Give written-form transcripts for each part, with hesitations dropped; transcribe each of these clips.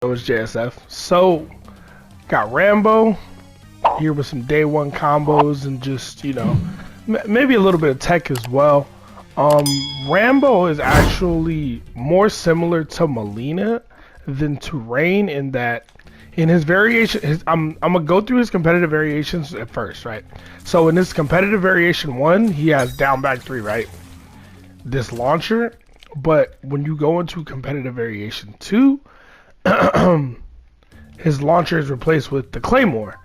It was JSF. So, got Rambo here with some day one combos and just, maybe a little bit of tech as well. Rambo is actually more similar to Molina than to Rain in that in his variation, I'm gonna go through his competitive variations at first, right? So in this competitive variation 1, he has down back 3, right? This launcher, but when you go into competitive variation 2, his launcher is replaced with the Claymore.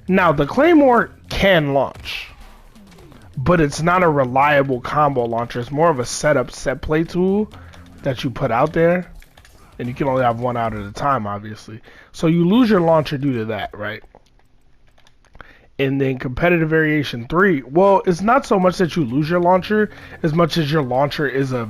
Now, the Claymore can launch, but it's not a reliable combo launcher. It's more of a setup, set play tool that you put out there, and you can only have one out at a time, obviously. So you lose your launcher due to that, right? And then competitive variation 3, well, it's not so much that you lose your launcher as much as your launcher is a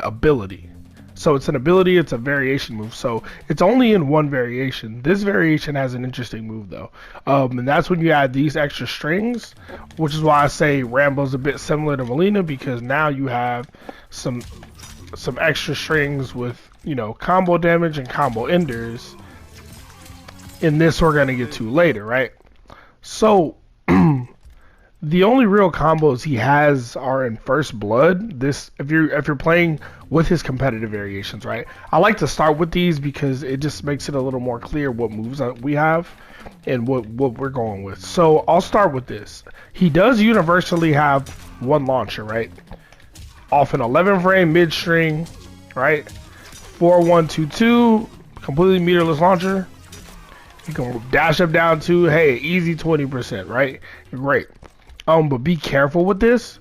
ability. So it's an ability, it's a variation move. So it's only in one variation. This variation has an interesting move though. And that's when you add these extra strings, which is why I say Rambo's a bit similar to Molina, because now you have some extra strings with, combo damage and combo enders. In this we're gonna get to later, right? So the only real combos he has are in First Blood. This, if you're playing with his competitive variations, right? I like to start with these because it just makes it a little more clear what moves we have and what we're going with. So I'll start with this. He does universally have one launcher, right? Off an 11 frame mid string, right? 4-1-2-2, completely meterless launcher. You can dash up down to, hey, easy 20%, right? Great. But be careful with this,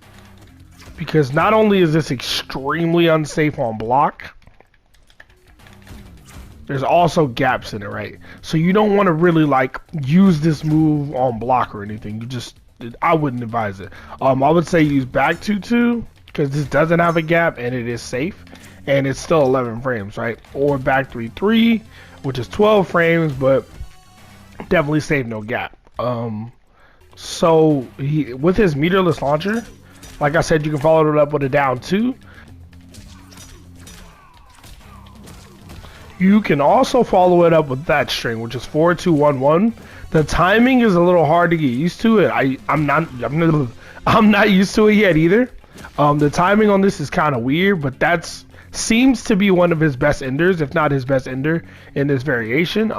because not only is this extremely unsafe on block, there's also gaps in it, right? So you don't want to really use this move on block or anything. I wouldn't advise it. I would say use back 2-2 because this doesn't have a gap and it is safe, and it's still 11 frames, right? Or back 3-3, which is 12 frames, but definitely save no gap. So with his meterless launcher, like I said, you can follow it up with a down 2. You can also follow it up with that string, which is 4-2-1-1. The timing is a little hard to get used to. I'm not used to it yet either. The timing on this is kind of weird, but seems to be one of his best enders, if not his best ender in this variation.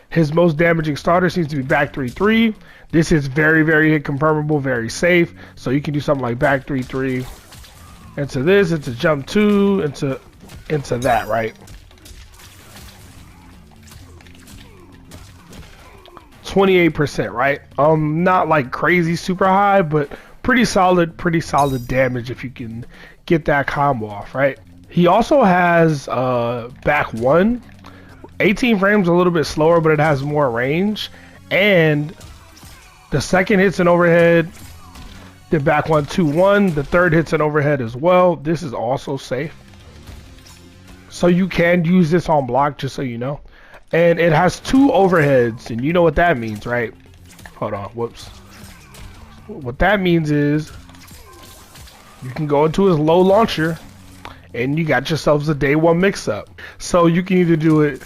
His most damaging starter seems to be back 3-3. This is very, very hit confirmable, very safe. So you can do something like back 3-3 into this, into jump 2, into that, right? 28%, right? Not like crazy super high, but pretty solid damage if you can get that combo off, right? He also has back 1. 18 frames, a little bit slower, but it has more range, and the second hits an overhead. The back 1-2-1, the third hits an overhead as well. This is also safe, so you can use this on block, just so you know. And it has 2 overheads, and you know what that means, right? Hold on, whoops. What that means is you can go into his low launcher and you got yourselves a day 1 mix-up. So you can either do it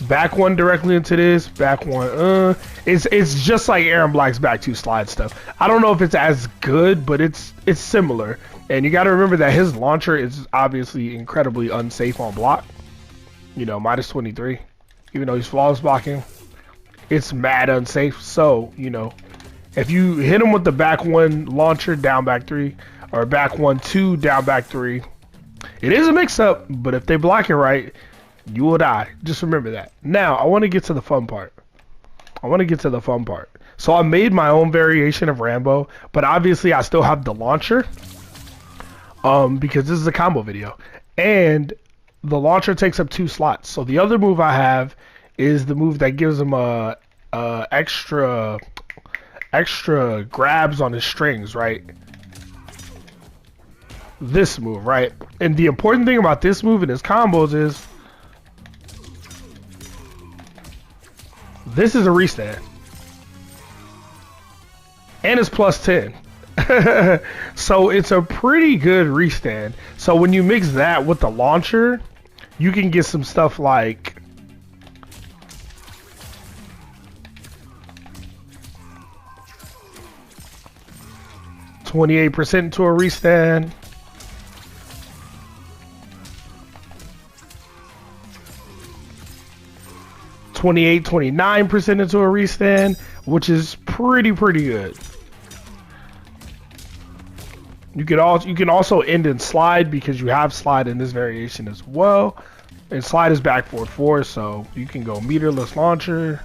back 1 directly into this, back 1, it's just like Aaron Black's back 2 slide stuff. I don't know if it's as good, but it's similar. And you got to remember that his launcher is obviously incredibly unsafe on block. Minus 23, even though he's flawless blocking, it's mad unsafe. So if you hit him with the back 1 launcher, down back 3, or back 1-2, down back 3, it is a mix-up, but if they block it right, you will die. Just remember that. Now, I want to get to the fun part. So I made my own variation of Rambo, but obviously I still have the launcher, because this is a combo video, and the launcher takes up 2 slots. So the other move I have is the move that gives him extra grabs on his strings, right? This move, right? And the important thing about this move and his combos is this is a restand, and it's plus 10. So it's a pretty good restand. So when you mix that with the launcher, you can get some stuff like 28% into a restand. (28, 29% into a restand, which is pretty good. You can also end in slide because you have slide in this variation as well. And slide is back forward 4, so you can go meterless launcher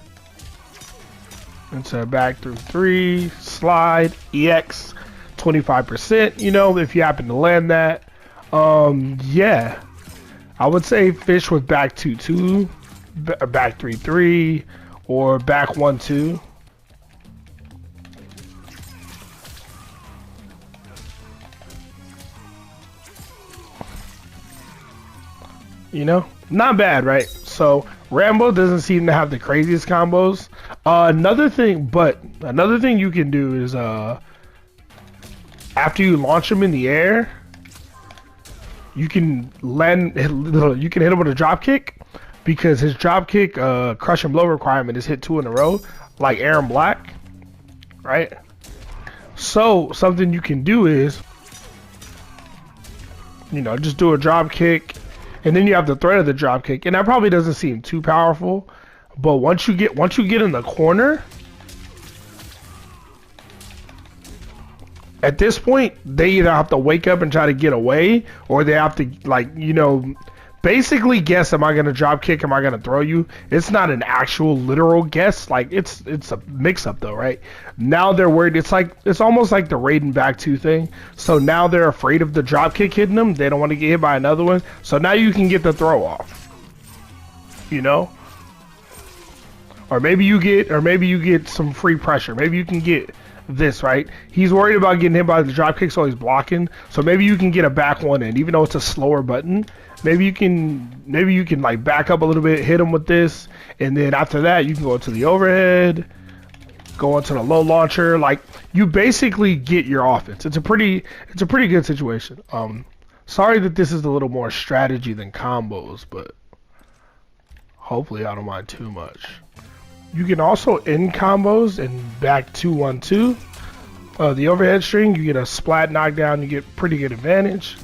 into back through 3, slide, EX, 25%, you know, if you happen to land that. Yeah. I would say fish with back 2-2, back 3-3, or back 1-2. You know, not bad, right? So Rambo doesn't seem to have the craziest combos. Another thing you can do is after you launch him in the air, you can hit him with a drop kick, because his drop kick crush and blow requirement is hit 2 in a row, like Aaron Black, right? So something you can do is, you know, just do a drop kick. And then you have the threat of the drop kick, and that probably doesn't seem too powerful. But once you get in the corner, at this point, they either have to wake up and try to get away, or they have to, like, you know, basically guess, am I gonna drop kick, am I gonna throw you? It's not an actual literal guess, like it's a mix up though, right? Now they're worried. It's almost like the Raiden back 2 thing. So now they're afraid of the drop kick hitting them. They don't want to get hit by another one. So now you can get the throw off, you know? Or maybe you get some free pressure. Maybe you can get this, right? He's worried about getting hit by the drop kick, so he's blocking. So maybe you can get a back 1 in, even though it's a slower button. Maybe you can like back up a little bit, hit him with this, and then after that you can go into the overhead, go into the low launcher. Like, you basically get your offense. It's a pretty good situation. Sorry that this is a little more strategy than combos, but hopefully I don't mind too much. You can also end combos and back 2-1-2. The overhead string, you get a splat knockdown, you get pretty good advantage.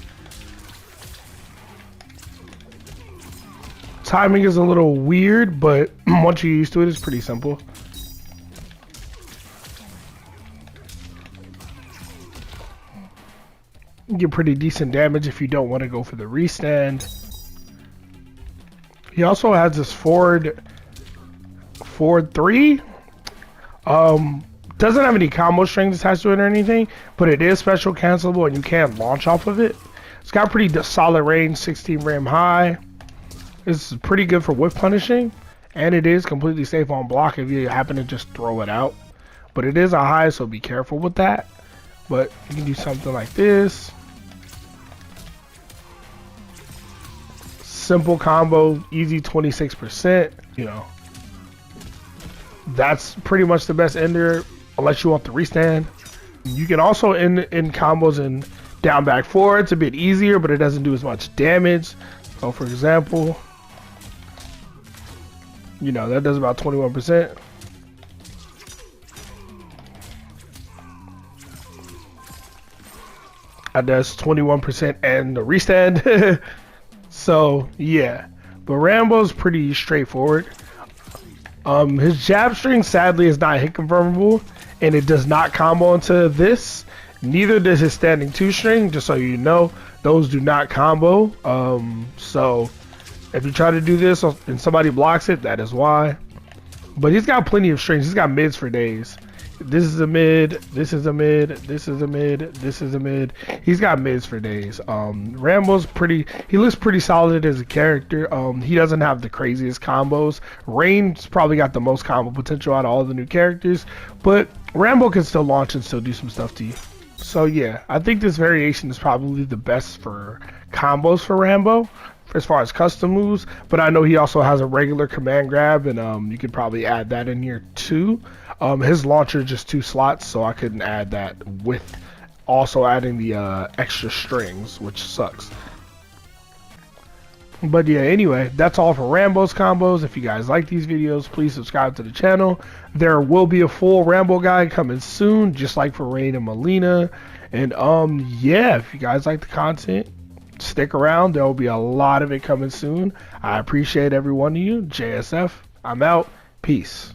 Timing is a little weird, but once you're used to it, it's pretty simple. You get pretty decent damage if you don't want to go for the restand. He also has this forward 3. Doesn't have any combo strings attached to it or anything, but it is special cancelable and you can launch off of it. It's got pretty solid range, 16 ram high. It's pretty good for whiff punishing, and it is completely safe on block if you happen to just throw it out. But it is a high, so be careful with that. But you can do something like this. Simple combo, easy 26%, you know. That's pretty much the best ender, unless you want the restand. You can also end in combos in down back 4. It's a bit easier, but it doesn't do as much damage. So for example, you know, that does about 21%. That does 21% and the restand. So yeah, but Rambo's pretty straightforward. His jab string sadly is not hit confirmable, and it does not combo into this. Neither does his standing 2 string, just so you know. Those do not combo. So if you try to do this and somebody blocks it, that is why. But he's got plenty of strings. He's got mids for days. This is a mid, this is a mid, this is a mid, this is a mid. He's got mids for days. Rambo's he looks pretty solid as a character. He doesn't have the craziest combos. Rain's probably got the most combo potential out of all the new characters, but Rambo can still launch and still do some stuff to you. So yeah, I think this variation is probably the best for combos for Rambo as far as custom moves, but I know he also has a regular command grab, and you could probably add that in here too. His launcher is just 2 slots, so I couldn't add that with also adding the extra strings, which sucks. But yeah, anyway, that's all for Rambo's combos. If you guys like these videos, please subscribe to the channel. There will be a full Rambo guide coming soon, just like for Rain and Melina. And yeah, if you guys like the content, stick around. There will be a lot of it coming soon. I appreciate every one of you. JSF, I'm out. Peace.